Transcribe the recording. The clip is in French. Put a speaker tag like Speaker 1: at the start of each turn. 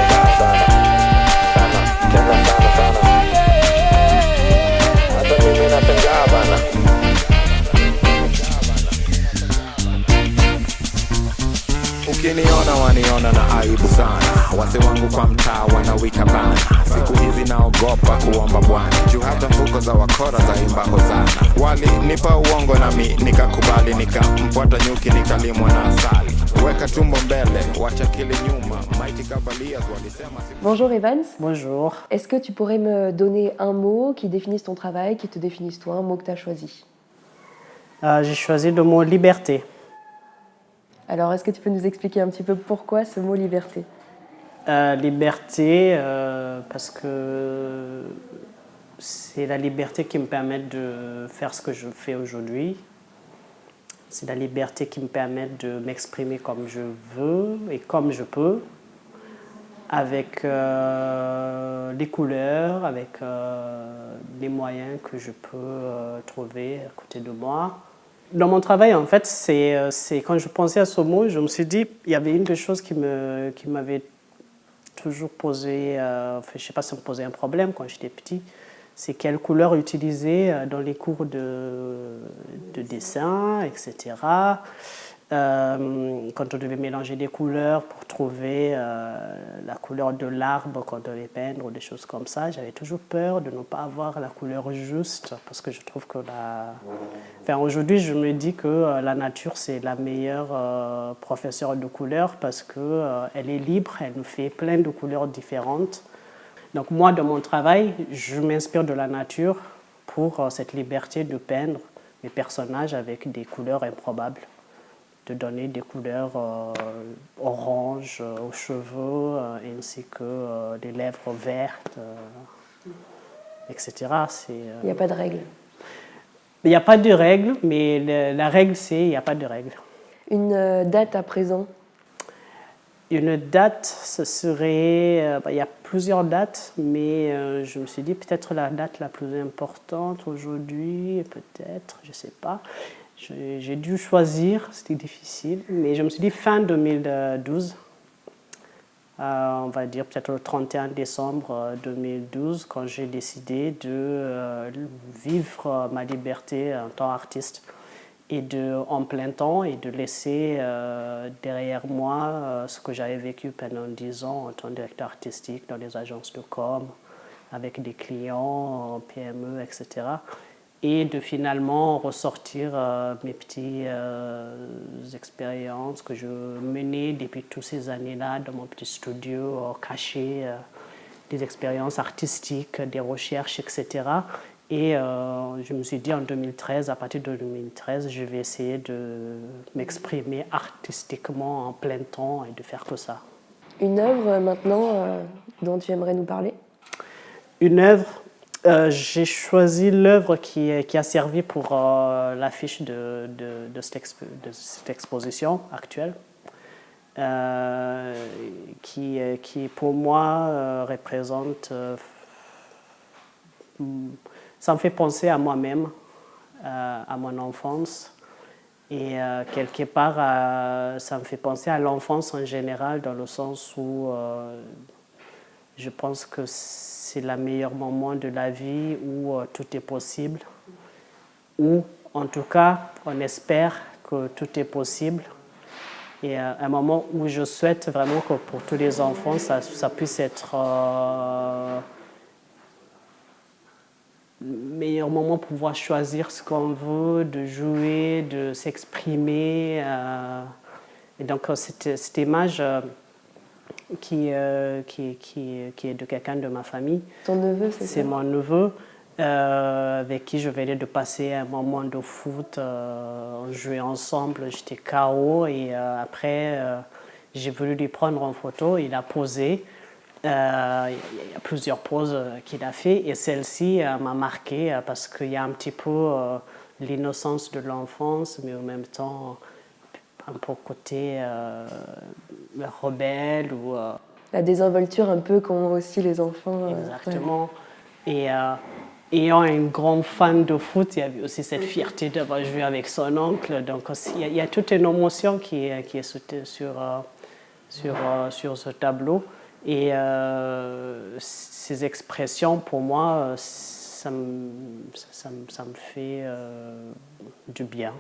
Speaker 1: nashangaa sana sana tena sana sana, hata mimi nashangaa bana. Ukiniona waniona na aibu sana, wase wangu kwa mtaa wanawika bana. Siku hizi naogopa kuomba Bwana, juu hata mfuko za wakora za imba hosana. Walinipa uongo nami nikakubali, nikamfuata nyuki nikalimwa na asali. Weka tumbo mbele, wacha kile nyuma. Mighty Cavaliers walisema.
Speaker 2: Bonjour Evans.
Speaker 3: Bonjour.
Speaker 2: Est-ce que tu pourrais me donner un mot qui définisse ton travail, qui te définisse toi, un mot que tu as choisi?
Speaker 3: J'ai choisi le mot liberté.
Speaker 2: Alors, est-ce que tu peux nous expliquer un petit peu pourquoi ce mot liberté?
Speaker 3: Liberté, parce que c'est la liberté qui me permet de faire ce que je fais aujourd'hui. C'est la liberté qui me permet de m'exprimer comme je veux et comme je peux, avec les couleurs, avec les moyens que je peux trouver à côté de moi. Dans mon travail, en fait, c'est quand je pensais à ce mot, je me suis dit, il y avait une des choses qui m'avait toujours posé, je ne sais pas si ça me posait un problème quand j'étais petit, c'est quelle couleur utiliser dans les cours de dessin, etc. Quand on devait mélanger des couleurs pour trouver la couleur de l'arbre quand on devait peindre ou des choses comme ça, j'avais toujours peur de ne pas avoir la couleur juste, parce que je trouve que aujourd'hui, je me dis que la nature, c'est la meilleure professeure de couleurs, parce qu'elle est libre, elle nous fait plein de couleurs différentes. Donc moi, dans mon travail, je m'inspire de la nature pour cette liberté de peindre mes personnages avec des couleurs improbables, de donner des couleurs orange aux cheveux, ainsi que des lèvres vertes, etc.
Speaker 2: Il n'y a pas de règle.
Speaker 3: Il n'y a pas de règle, mais la règle, c'est il n'y a pas de règle.
Speaker 2: Une date à présent?
Speaker 3: Une date, ce serait... il y a plusieurs dates, mais je me suis dit peut-être la date la plus importante aujourd'hui, peut-être, je ne sais pas. J'ai dû choisir, c'était difficile, mais je me suis dit fin 2012, on va dire peut-être le 31 décembre 2012, quand j'ai décidé de vivre ma liberté en tant qu'artiste et en plein temps, et de laisser derrière moi ce que j'avais vécu pendant 10 ans en tant que directeur artistique dans les agences de com, avec des clients, PME, etc. Et de finalement ressortir mes petites expériences que je menais depuis toutes ces années-là dans mon petit studio caché, des expériences artistiques, des recherches, etc. Et je me suis dit en 2013, à partir de 2013, je vais essayer de m'exprimer artistiquement en plein temps et de faire que ça.
Speaker 2: Une œuvre maintenant dont tu aimerais nous parler?
Speaker 3: Une œuvre, j'ai choisi l'œuvre qui a servi pour l'affiche de cette exposition actuelle, qui pour moi représente... ça me fait penser à moi-même, à mon enfance. Et quelque part, ça me fait penser à l'enfance en général, dans le sens où je pense que c'est le meilleur moment de la vie où tout est possible. Ou en tout cas, on espère que tout est possible. Et un moment où je souhaite vraiment que pour tous les enfants, ça puisse être le meilleur moment pour pouvoir choisir ce qu'on veut, de jouer, de s'exprimer. Et donc cette image qui est de quelqu'un de ma famille.
Speaker 2: Ton neveu, c'est ça?
Speaker 3: C'est mon neveu, avec qui je venais de passer un moment de foot. On jouait ensemble, j'étais KO, et après j'ai voulu lui prendre en photo, il a posé. Il y a plusieurs poses qu'il a fait, et celle-ci m'a marqué parce qu'il y a un petit peu l'innocence de l'enfance, mais en même temps un peu côté rebelle ou
Speaker 2: la désinvolture un peu qu'ont aussi les enfants.
Speaker 3: Exactement. Et ayant un grand fan de foot, il y avait aussi cette fierté d'avoir joué avec son oncle. Donc il y a toute une émotion qui est sur ce tableau. Et ces expressions, pour moi, ça me fait du bien.